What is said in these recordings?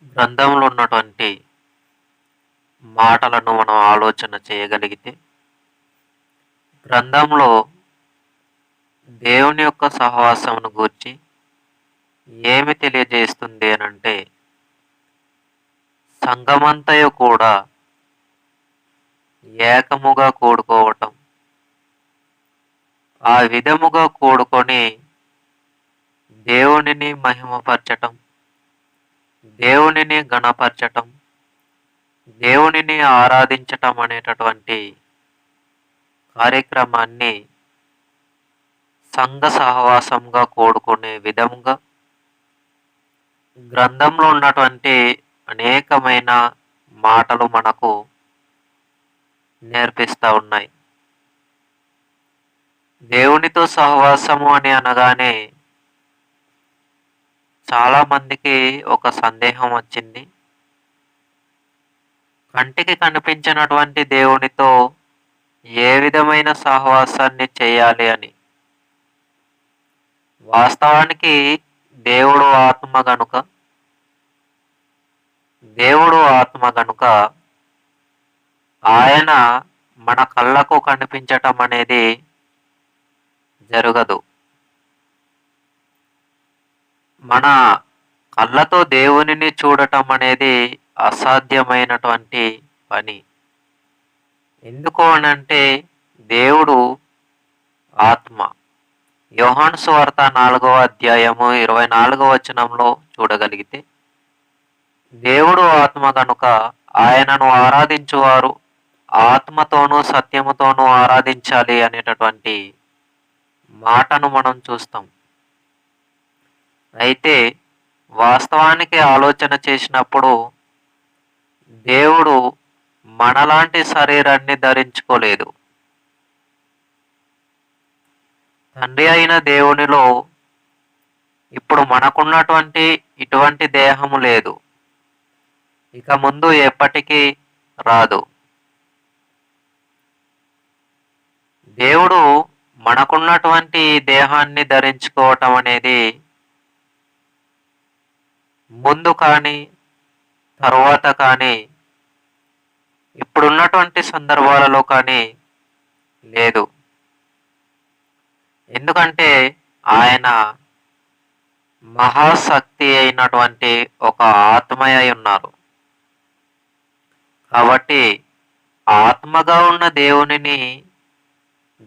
గ్రంథంలో ఉన్నటువంటి మాటలను మనం ఆలోచన చేయగలిగితే, గ్రంథంలో దేవుని యొక్క సహవాసమును గూర్చి ఏమి తెలియజేస్తుంది అనంటే, సంఘమంతయు కూడా ఏకముగా కూడుకోవటం, ఆ విధముగా కూడుకొని దేవునిని మహిమపరచటం, దేవునిని ఘనపరచటం, దేవునిని ఆరాధించటం అనేటటువంటి కార్యక్రమాన్ని సంఘ సహవాసంగా కూడుకునే విధముగా గ్రంథంలో ఉన్నటువంటి అనేకమైన మాటలు మనకు నేర్పిస్తా ఉన్నాయి. దేవునితో సహవాసము అని అనగానే చాలా మందికి ఒక సందేహం వచ్చింది. కంటికి కనిపించినటువంటి దేవునితో ఏ విధమైన సహవాసాన్ని చేయాలి అని. వాస్తవానికి దేవుడు ఆత్మ గనుక ఆయన మన కళ్ళకు కనిపించటం అనేది జరగదు. మన కళ్ళతో దేవునిని చూడటం అనేది అసాధ్యమైనటువంటి పని. ఎందుకు అనంటే దేవుడు ఆత్మ. యోహాను సువార్త 4వ అధ్యాయము 24వ వచనంలో చూడగలిగితే, దేవుడు ఆత్మ గనుక ఆయనను ఆరాధించువారు ఆత్మతోనూ సత్యముతోనూ ఆరాధించాలి అనేటటువంటి మాటను మనం చూస్తాం. అయితే వాస్తవానికి ఆలోచన చేసినప్పుడు దేవుడు మనలాంటి శరీరాన్ని ధరించుకోలేదు. తండ్రి అయిన దేవునిలో ఇప్పుడు మనకున్నటువంటి ఇటువంటి దేహము లేదు, ఇక ముందు ఎప్పటికీ రాదు. దేవుడు మనకున్నటువంటి దేహాన్ని ధరించుకోవటం అనేది ముందు కానీ తరువాత కానీ ఇప్పుడున్నటువంటి సందర్భాలలో కానీ లేదు. ఎందుకంటే ఆయన మహాశక్తి అయినటువంటి ఒక ఆత్మయ ఉన్నారు. కాబట్టి ఆత్మగా ఉన్న దేవునిని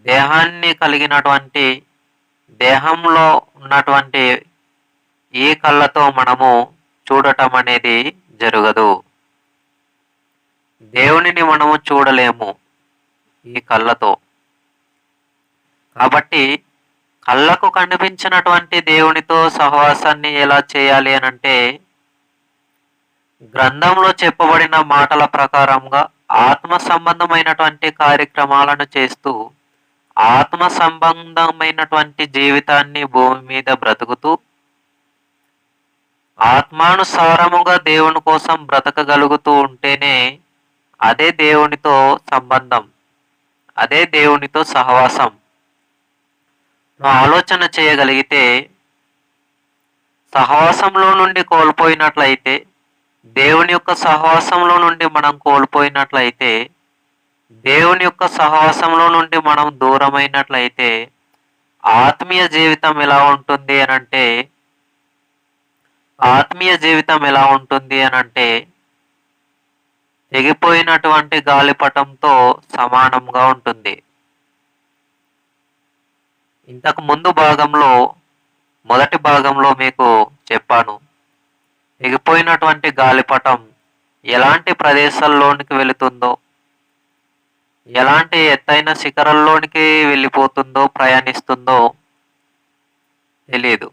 దేహాన్ని కలిగినటువంటి దేహంలో ఉన్నటువంటి ఈ కళ్ళతో మనము చూడటం అనేది జరగదు. దేవునిని మనము చూడలేము ఈ కళ్ళతో. కాబట్టి కళ్ళకు కనిపించినటువంటి దేవునితో సహవాసాన్ని ఎలా చేయాలి అనంటే, గ్రంథంలో చెప్పబడిన మాటల ప్రకారంగా ఆత్మ సంబంధమైనటువంటి కార్యక్రమాలను చేస్తూ ఆత్మ సంబంధమైనటువంటి జీవితాన్ని భూమి మీద బ్రతుకుతూ ఆత్మానుసారముగా దేవుని కోసం బ్రతకగలుగుతూ ఉంటేనే అదే దేవునితో సంబంధం, అదే దేవునితో సహవాసం. ఆలోచన చేయగలిగితే, సహవాసంలో నుండి కోల్పోయినట్లయితే, దేవుని యొక్క సహవాసంలో నుండి మనం కోల్పోయినట్లయితే, దేవుని యొక్క సహవాసంలో నుండి మనం దూరమైనట్లయితే ఆత్మీయ జీవితం ఎలా ఉంటుంది అనంటే, తెగిపోయినటువంటి గాలిపటంతో సమానంగా ఉంటుంది. ఇంతకు ముందు మొదటి భాగంలో మీకు చెప్పాను, తెగిపోయినటువంటి గాలిపటం ఎలాంటి ప్రదేశాల్లోనికి వెళుతుందో, ఎలాంటి ఎత్తైన శిఖరాల్లోనికి వెళ్ళిపోతుందో, ప్రయాణిస్తుందో తెలియదు.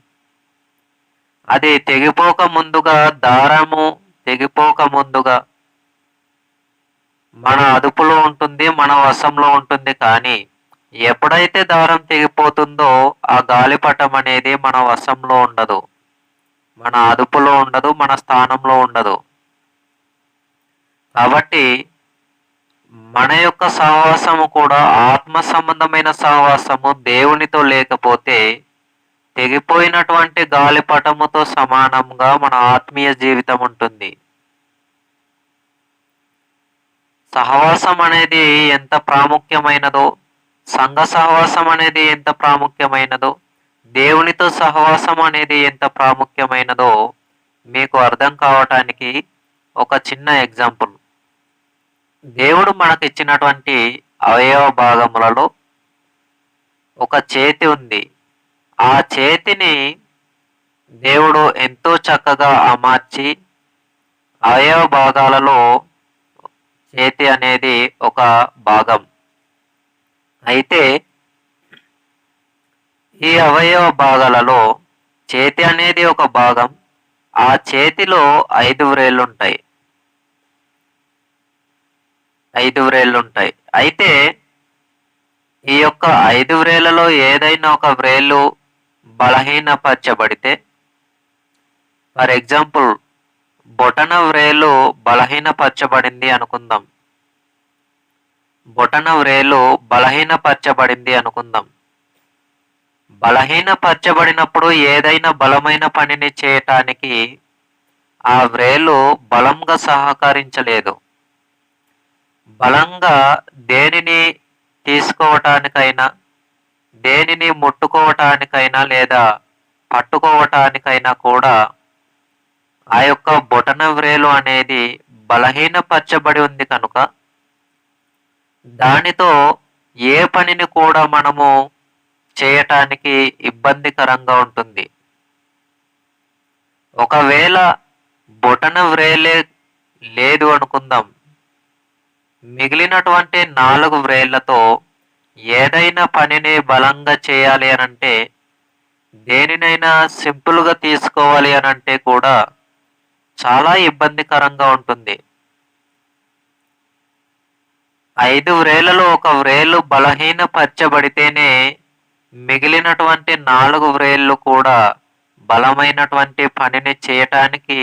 అది తెగిపోక ముందుగా, దారము తెగిపోక ముందుగా మన అదుపులో ఉంటుంది, మన వశంలో ఉంటుంది. కానీ ఎప్పుడైతే దారం తెగిపోతుందో ఆ గాలిపటం అనేది మన వశంలో ఉండదు, మన అదుపులో ఉండదు, మన స్థానంలో ఉండదు. కాబట్టి మన యొక్క సహవాసము కూడా ఆత్మ సంబంధమైన సహవాసము దేవునితో లేకపోతే తెగిపోయినటువంటి గాలిపటముతో సమానంగా మన ఆత్మీయ జీవితం ఉంటుంది. సహవాసం అనేది ఎంత ప్రాముఖ్యమైనదో, సంఘ సహవాసం అనేది ఎంత ప్రాముఖ్యమైనదో, దేవునితో సహవాసం అనేది ఎంత ప్రాముఖ్యమైనదో మీకు అర్థం కావటానికి ఒక చిన్న ఎగ్జాంపుల్. దేవుడు మనకిచ్చినటువంటి అవయవ భాగములలో ఒక చేతి ఉంది. ఆ చేతిని దేవుడు ఎంతో చక్కగా అమర్చి అవయవ భాగాలలో చేతి అనేది ఒక భాగం. అయితే ఈ అవయవ భాగాలలో చేతి అనేది ఒక భాగం. ఆ చేతిలో 5 వ్రేళ్ళుంటాయి. 5 వ్రేళ్ళుంటాయి. అయితే ఈ యొక్క 5 వ్రేళ్లలో ఏదైనా ఒక వ్రేలు బలహీనపరచబడితే, ఫర్ ఎగ్జాంపుల్ బొటన వ్రేలు బలహీనపరచబడింది అనుకుందాం. బొటన వ్రేలు బలహీనపరచబడింది అనుకుందాం. బలహీనపరచబడినప్పుడు ఏదైనా బలమైన పనిని చేయటానికి ఆ వ్రేలు బలంగా సహకరించలేదు. బలంగా దేనిని తీసుకోవటానికైనా, దేనిని ముట్టుకోవటానికైనా లేదా పట్టుకోవటానికైనా కూడా ఆ యొక్క బొటన వ్రేలు అనేది బలహీనపరచబడి ఉంది కనుక దానితో ఏ పనిని కూడా మనము చేయటానికి ఇబ్బందికరంగా ఉంటుంది. ఒకవేళ బొటన వ్రేలే లేదు అనుకుందాం, మిగిలినటువంటి 4 వ్రేళ్లతో ఏదైనా పనిని బలంగా చేయాలి అనంటే, దేనినైనా సింపుల్గా తీసుకోవాలి అనంటే కూడా చాలా ఇబ్బందికరంగా ఉంటుంది. 5 వ్రేళ్లలో ఒక వ్రేలు బలహీనపరచబడితేనే మిగిలినటువంటి 4 వ్రేళ్ళు కూడా బలమైనటువంటి పనిని చేయటానికి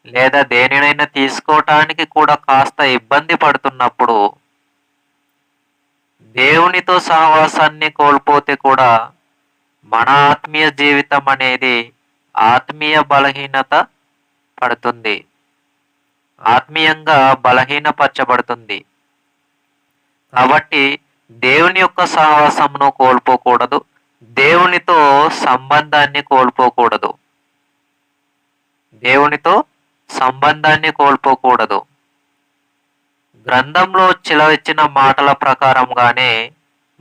లేదా దేనినైనా తీసుకోవటానికి కూడా కాస్త ఇబ్బంది పడుతున్నప్పుడు, దేవునితో సహవాసాన్ని కోల్పోతే కూడా మన ఆత్మీయ జీవితం అనేది ఆత్మీయ బలహీనత పడుతుంది, ఆత్మీయంగా బలహీనపరచబడుతుంది. కాబట్టి దేవుని యొక్క సహవాసమును కోల్పోకూడదు, దేవునితో సంబంధాన్ని కోల్పోకూడదు, దేవునితో సంబంధాన్ని కోల్పోకూడదు. గ్రంథంలో చిలవిచ్చిన మాటల ప్రకారంగానే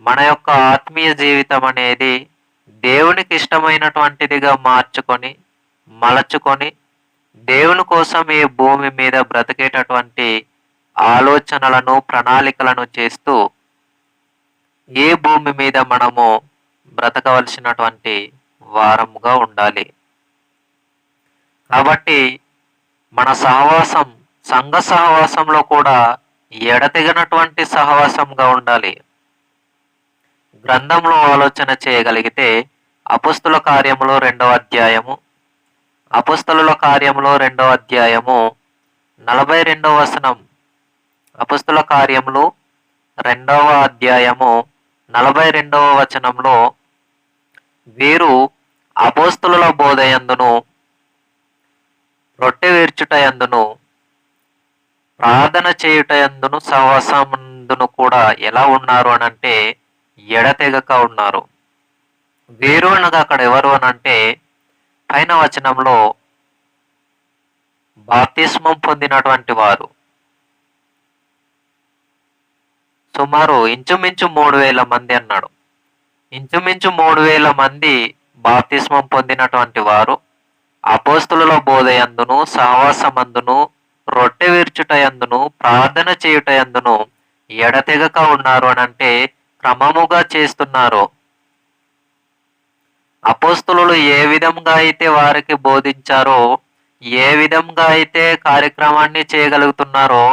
మన యొక్క ఆత్మీయ జీవితం అనేది దేవునికి ఇష్టమైనటువంటిదిగా మార్చుకొని మలచుకొని దేవుని కోసం ఈ భూమి మీద బ్రతికేటటువంటి ఆలోచనలను ప్రణాళికలను చేస్తూ ఈ భూమి మీద మనము బ్రతకవలసినటువంటి వారముగా ఉండాలి. కాబట్టి మన సహవాసం సంఘ సహవాసంలో కూడా ఎడతెగనటువంటి సహవాసంగా ఉండాలి. గ్రంథంలో ఆలోచన చేయగలిగితే అపొస్తలుల కార్యములో 2వ అధ్యాయము, అపొస్తలుల కార్యములో 2వ అధ్యాయము 42వ వచనం, అపొస్తలుల కార్యములు 2వ అధ్యాయము 42వ వచనంలో, వీరు అపొస్తలుల బోధయందును రొట్టె విరుచుటయందును ప్రార్థన చేయుటయందును సహవాసమందును కూడా ఎలా ఉన్నారు అనంటే ఎడతెగక ఉన్నారు. వీరు అనగా అక్కడ ఎవరు అనంటే పైన వచనంలో బాప్తిస్మం పొందినటువంటి వారు. సుమారు ఇంచుమించు 3000 మంది అన్నాడు. ఇంచుమించు 3000 మంది బాప్తిస్మం పొందినటువంటి వారు అపోస్తలుల బోధయందును సహవాసమందును రొట్టె విరుచుటయందును ప్రార్థన చేయుటయందును ఎడతెగక ఉన్నారు అనంటే క్రమముగా చేస్తున్నారు. అపోస్తలులు ఏ విధంగా అయితే వారికి బోధించారో, ఏ విధంగా అయితే కార్యక్రమాన్ని చేయగలుగుతున్నారో,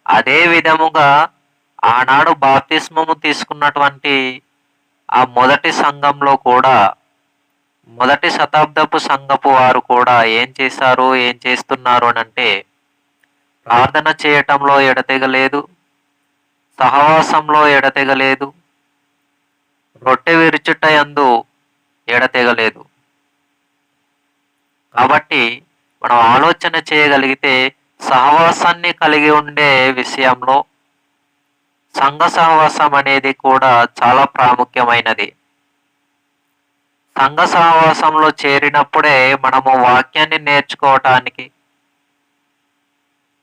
అదే విధముగా ఆనాడు బాప్తిస్మము తీసుకున్నటువంటి ఆ మొదటి సంఘంలో కూడా, మొదటి శతాబ్దపు సంఘపు వారు కూడా ఏం చేశారు, ఏం చేస్తున్నారు అనంటే ప్రార్థన చేయటంలో ఎడతెగలేదు, సహవాసంలో ఎడతెగలేదు, రొట్టె విరుచుటయందు ఎడతెగలేదు. కాబట్టి మనం ఆలోచన చేయగలిగితే సహవాసాన్ని కలిగి ఉండే విషయంలో సంఘ సహవాసం అనేది కూడా చాలా ప్రాముఖ్యమైనది. సంఘ సహవాసంలో చేరినప్పుడే మనము వాక్యాన్ని నేర్చుకోవటానికి,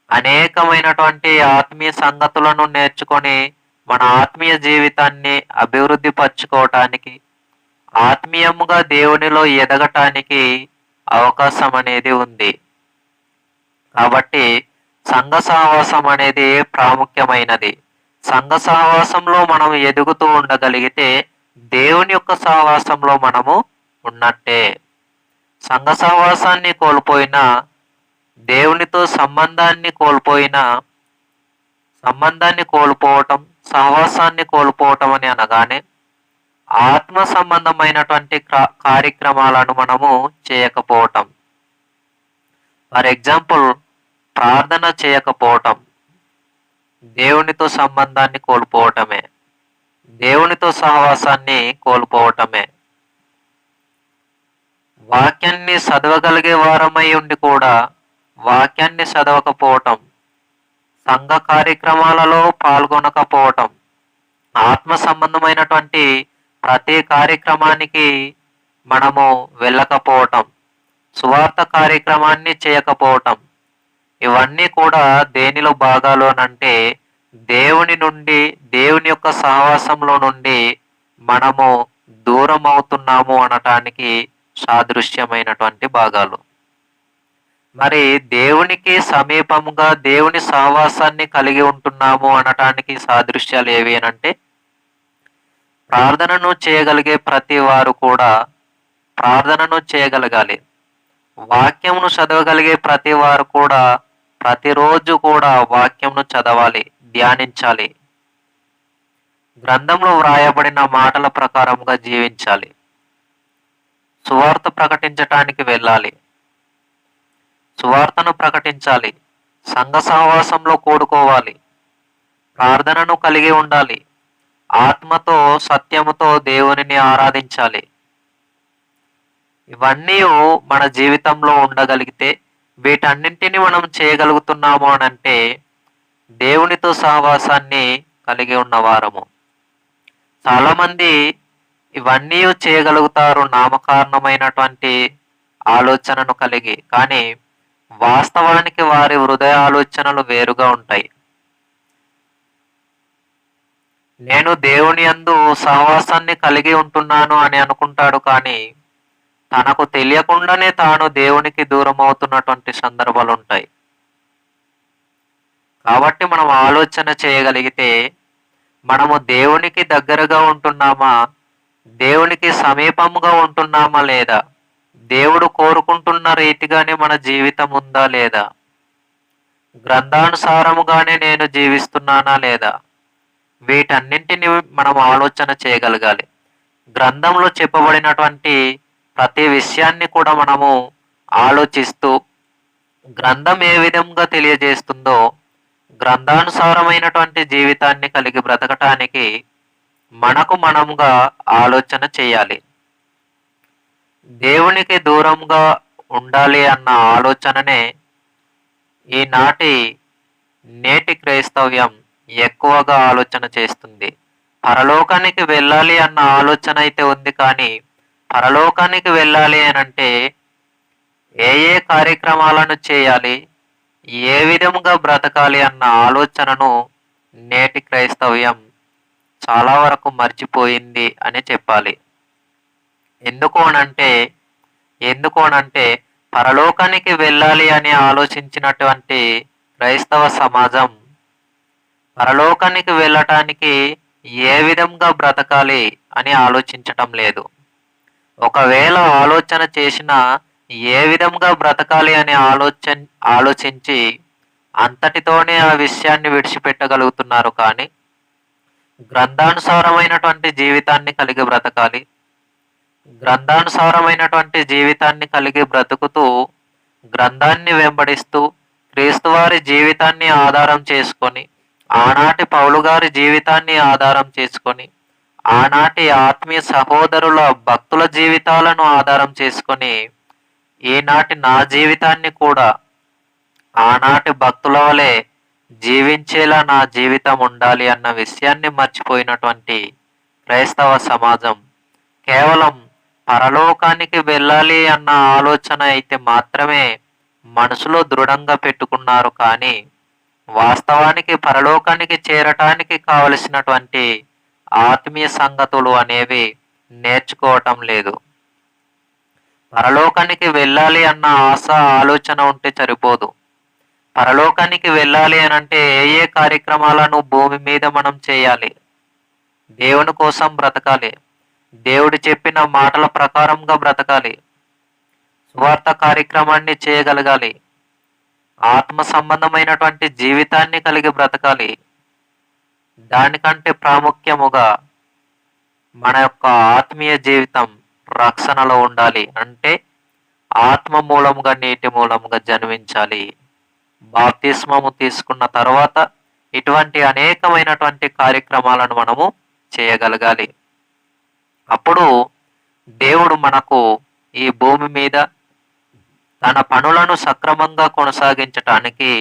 అనేకమైనటువంటి ఆత్మీయ సంగతులను నేర్చుకొని మన ఆత్మీయ జీవితాన్ని అభివృద్ధి పరచుకోవటానికి, ఆత్మీయముగా దేవునిలో ఎదగటానికి అవకాశం అనేది ఉంది. కాబట్టి సంఘ సహవాసం అనేది ప్రాముఖ్యమైనది. సంఘ సహవాసంలో మనం ఎదుగుతూ ఉండగలిగితే దేవుని యొక్క సహవాసంలో మనము ఉన్నట్టే. సంఘ సహవాసాన్ని కోల్పోయినా, దేవునితో సంబంధాన్ని కోల్పోవటం, సహవాసాన్ని కోల్పోవటం అని అనగానే ఆత్మ సంబంధమైనటువంటి కార్యక్రమాలను మనము చేయకపోవటం. ఫర్ ఎగ్జాంపుల్, ప్రార్థన చేయకపోవటం దేవునితో సంబంధాన్ని కోల్పోవటమే, దేవునితో సహవాసాన్ని కోల్పోవటమే. వాక్యాన్ని చదవగలిగే వారమై ఉండి కూడా వాక్యాన్ని చదవకపోవటం, సంఘ కార్యక్రమాలలో పాల్గొనకపోవటం, ఆత్మ సంబంధమైనటువంటి ప్రతి కార్యక్రమానికి మనము వెళ్ళకపోవటం, సువార్త కార్యక్రమాన్ని చేయకపోవటం, ఇవన్నీ కూడా దేనిలో భాగాలు అనంటే దేవుని నుండి, దేవుని యొక్క సహవాసంలో నుండి మనము దూరం అవుతున్నాము అనటానికి సాదృశ్యమైనటువంటి భాగాలు. మరి దేవునికి సమీపముగా దేవుని సహవాసాన్ని కలిగి ఉంటున్నాము అనటానికి సాదృశ్యాలు ఏవి అనంటే, ప్రార్థనను చేయగలిగే ప్రతి వారు కూడా ప్రార్థనను చేయగలగాలి. వాక్యమును చదవగలిగే ప్రతి వారు కూడా ప్రతిరోజు కూడా వాక్యంను చదవాలి, ధ్యానించాలి. గ్రంథంలో వ్రాయబడిన మాటల ప్రకారముగా జీవించాలి. సువార్త ప్రకటించటానికి వెళ్ళాలి, సువార్తను ప్రకటించాలి, సంఘ సహవాసంలో కూడుకోవాలి, ప్రార్థనను కలిగి ఉండాలి, ఆత్మతో సత్యముతో దేవునిని ఆరాధించాలి. ఇవన్నీ మన జీవితంలో ఉండగలిగితే, వీటన్నింటిని మనం చేయగలుగుతున్నాము అనంటే దేవునితో సహవాసాన్ని కలిగి ఉన్నవారము. చాలామంది ఇవన్నీ చేయగలుగుతారు నామకారణమైనటువంటి ఆలోచనను కలిగి, కానీ వాస్తవానికి వారి హృదయ ఆలోచనలు వేరుగా ఉంటాయి. నేను దేవుని యందు సహవాసాన్ని కలిగి ఉంటున్నాను అని అనుకుంటాడు, కానీ తనకు తెలియకుండానే తాను దేవునికి దూరం అవుతున్నటువంటి సందర్భాలు ఉంటాయి. కాబట్టి మనం ఆలోచన చేయగలిగితే మనము దేవునికి దగ్గరగా ఉంటున్నామా, దేవునికి సమీపముగా ఉంటున్నామా లేదా, దేవుడు కోరుకుంటున్న రీతిగానే మన జీవితం ఉందా లేదా, గ్రంథానుసారముగానే నేను జీవిస్తున్నానా లేదా, వీటన్నింటిని మనం ఆలోచన చేయగలగాలి. గ్రంథంలో చెప్పబడినటువంటి ప్రతి విషయాన్ని కూడా మనము ఆలోచిస్తూ, గ్రంథం ఏ విధంగా తెలియజేస్తుందో గ్రంథానుసారమైనటువంటి జీవితాన్ని కలిగి బ్రతకటానికి మనకు మనముగా ఆలోచన చేయాలి. దేవునికి దూరంగా ఉండాలి అన్న ఆలోచననే నేటి క్రైస్తవ్యం ఎక్కువగా ఆలోచన చేస్తుంది. పరలోకానికి వెళ్ళాలి అన్న ఆలోచన అయితే ఉంది, కానీ పరలోకానికి వెళ్ళాలి అనంటే ఏ కార్యక్రమాలను చేయాలి, ఏ విధముగా బ్రతకాలి అన్న ఆలోచనను నేటి క్రైస్తవ్యం చాలా వరకు మర్చిపోయింది అని చెప్పాలి. ఎందుకు అనంటే పరలోకానికి వెళ్ళాలి అని ఆలోచించినటువంటి క్రైస్తవ సమాజం పరలోకానికి వెళ్ళటానికి ఏ విధంగా బ్రతకాలి అని ఆలోచించటం లేదు. ఒకవేళ ఆలోచన చేసినా ఏ విధంగా బ్రతకాలి అని ఆలోచించి అంతటితోనే ఆ విషయాన్ని విడిచిపెట్టగలుగుతున్నారు. కానీ గ్రంథానుసారమైనటువంటి జీవితాన్ని కలిగి బ్రతకాలి, గ్రంథానుసారమైనటువంటి జీవితాన్ని కలిగి బ్రతుకుతూ, గ్రంథాన్ని వెంబడిస్తూ, క్రీస్తువారి జీవితాన్ని ఆధారం చేసుకొని, ఆనాటి పౌలు గారి జీవితాన్ని ఆధారం చేసుకొని, ఆనాటి ఆత్మీయ సహోదరుల భక్తుల జీవితాలను ఆధారం చేసుకొని ఈనాటి నా జీవితాన్ని కూడా ఆనాటి భక్తుల వలె జీవించేలా నా జీవితం ఉండాలి అన్న విషయాన్ని మర్చిపోయినటువంటి క్రైస్తవ సమాజం కేవలం పరలోకానికి వెళ్ళాలి అన్న ఆలోచన అయితే మాత్రమే మనసులో దృఢంగా పెట్టుకున్నారు. కానీ వాస్తవానికి పరలోకానికి చేరటానికి కావలసినటువంటి ఆత్మీయ సంగతులు అనేవి నేర్చుకోవటం లేదు. పరలోకానికి వెళ్ళాలి అన్న ఆశ ఆలోచన ఉంటే సరిపోదు. పరలోకానికి వెళ్ళాలి అని అంటే ఏ కార్యక్రమాలను భూమి మీద మనం చేయాలి? దేవుని కోసం బ్రతకాలి. దేవుడు చెప్పిన మాటల ప్రకారంగా బ్రతకాలి. సువార్త కార్యక్రమాన్ని చేయగలగాలి. ఆత్మ సంబంధమైనటువంటి జీవితాన్ని కలిగి బ్రతకాలి. దానికంటే ప్రాముఖ్యముగా మన యొక్క ఆత్మీయ జీవితం రక్షణలో ఉండాలి. అంటే ఆత్మ మూలముగా నీటి మూలముగా జన్మించాలి. బాప్తిస్మము తీసుకున్న తర్వాత ఇటువంటి అనేకమైనటువంటి కార్యక్రమాలను మనము చేయగలగాలి. అప్పుడు దేవుడు మనకు ఈ భూమి మీద తన పనులను సక్రమంగా కొనసాగించటానికి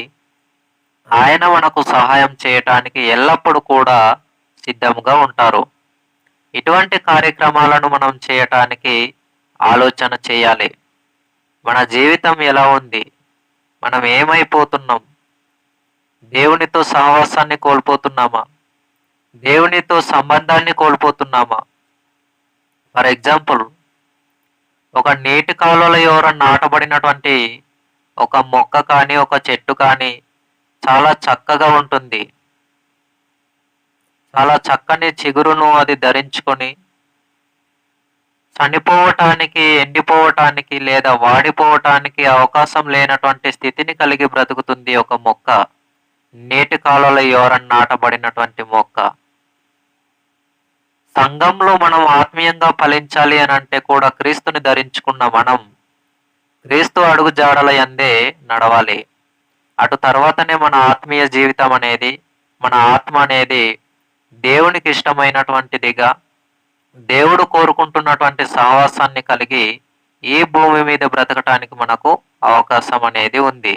ఆయన మనకు సహాయం చేయటానికి ఎల్లప్పుడూ కూడా సిద్ధంగా ఉంటారు. ఇటువంటి కార్యక్రమాలను మనం చేయటానికి ఆలోచన చేయాలి. మన జీవితం ఎలా ఉంది? మనం ఏమైపోతున్నాం? దేవునితో సహవాసాన్ని కోల్పోతున్నామా? దేవునితో సంబంధాన్ని కోల్పోతున్నామా? ఫర్ ఎగ్జాంపుల్, ఒక నీటి కాలువలో ఎవరన్నా నాటబడినటువంటి ఒక మొక్క కానీ ఒక చెట్టు కానీ చాలా చక్కగా ఉంటుంది. చాలా చక్కని చిగురును అది ధరించుకొని చనిపోవటానికి, ఎండిపోవటానికి లేదా వాడిపోవటానికి అవకాశం లేనటువంటి స్థితిని కలిగి బ్రతుకుతుంది ఒక మొక్క. నీటి కాలువలో ఎవరన్నా నాటబడినటువంటి మొక్క. సంఘంలో మనం ఆత్మీయంగా ఫలించాలి అని అంటే కూడా క్రీస్తుని ధరించుకున్న మనం క్రీస్తు అడుగు జాడల యందే నడవాలి. అటు తర్వాతనే మన ఆత్మీయ జీవితం అనేది, మన ఆత్మ అనేది దేవునికి ఇష్టమైనటువంటిదిగా, దేవుడు కోరుకుంటున్నటువంటి సహవాసాన్ని కలిగి ఈ భూమి మీద బ్రతకటానికి మనకు అవకాశం అనేది ఉంది.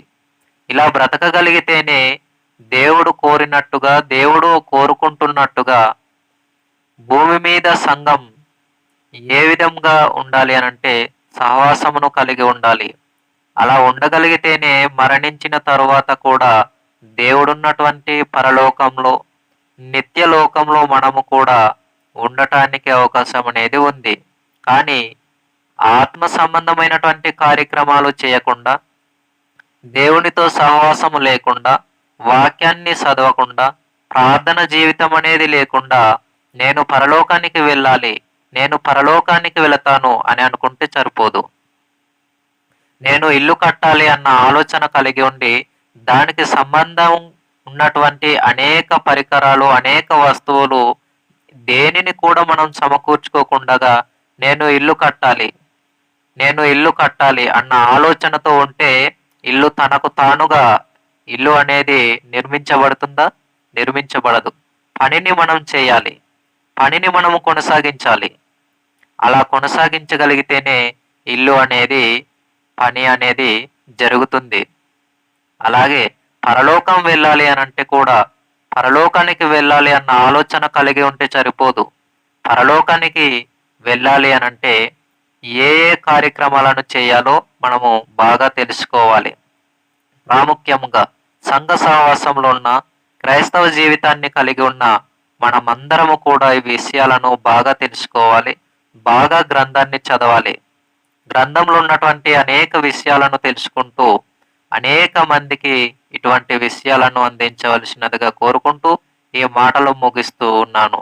ఇలా బ్రతకగలిగితేనే దేవుడు కోరినట్టుగా, దేవుడు కోరుకుంటున్నట్టుగా భూమి మీద సంఘం ఏ విధంగా ఉండాలి అనంటే సహవాసమును కలిగి ఉండాలి. అలా ఉండగలిగితేనే మరణించిన తరువాత కూడా దేవుడున్నటువంటి పరలోకంలో, నిత్యలోకంలో మనము కూడా ఉండటానికి అవకాశం అనేది ఉంది. కానీ ఆత్మ సంబంధమైనటువంటి కార్యక్రమాలు చేయకుండా, దేవునితో సహవాసము లేకుండా, వాక్యాన్ని చదవకుండా, ప్రార్థన జీవితం అనేది లేకుండా నేను పరలోకానికి వెళ్ళాలి, నేను పరలోకానికి వెళతాను అని అనుకుంటే సరిపోదు. నేను ఇల్లు కట్టాలి అన్న ఆలోచన కలిగి ఉండి దానికి సంబంధం ఉన్నటువంటి అనేక పరికరాలు, అనేక వస్తువులు దేనిని కూడా మనం సమకూర్చుకోకుండా నేను ఇల్లు కట్టాలి, నేను ఇల్లు కట్టాలి అన్న ఆలోచనతో ఉంటే ఇల్లు తనకు తానుగా ఇల్లు అనేది నిర్మించబడుతుందా? నిర్మించబడదు. పనిని మనం చేయాలి, పనిని మనము కొనసాగించాలి. అలా కొనసాగించగలిగితేనే ఇల్లు అనేది, పని అనేది జరుగుతుంది. అలాగే పరలోకం వెళ్ళాలి అని అంటే కూడా పరలోకానికి వెళ్ళాలి అన్న ఆలోచన కలిగి ఉంటే సరిపోదు. పరలోకానికి వెళ్ళాలి అని అంటే ఏ ఏ కార్యక్రమాలను చేయాలో మనము బాగా తెలుసుకోవాలి. ప్రాముఖ్యంగా సంఘ సహవాసంలో ఉన్న క్రైస్తవ జీవితాన్ని కలిగి ఉన్న మనమందరము కూడా ఈ విషయాలను బాగా తెలుసుకోవాలి. బాగా గ్రంథాన్ని చదవాలి. గ్రంథంలో ఉన్నటువంటి అనేక విషయాలను తెలుసుకుంటూ అనేక మందికి ఇటువంటి విషయాలను అందించవలసినదిగా కోరుకుంటూ ఈ మాటలు ముగిస్తూ ఉన్నాను.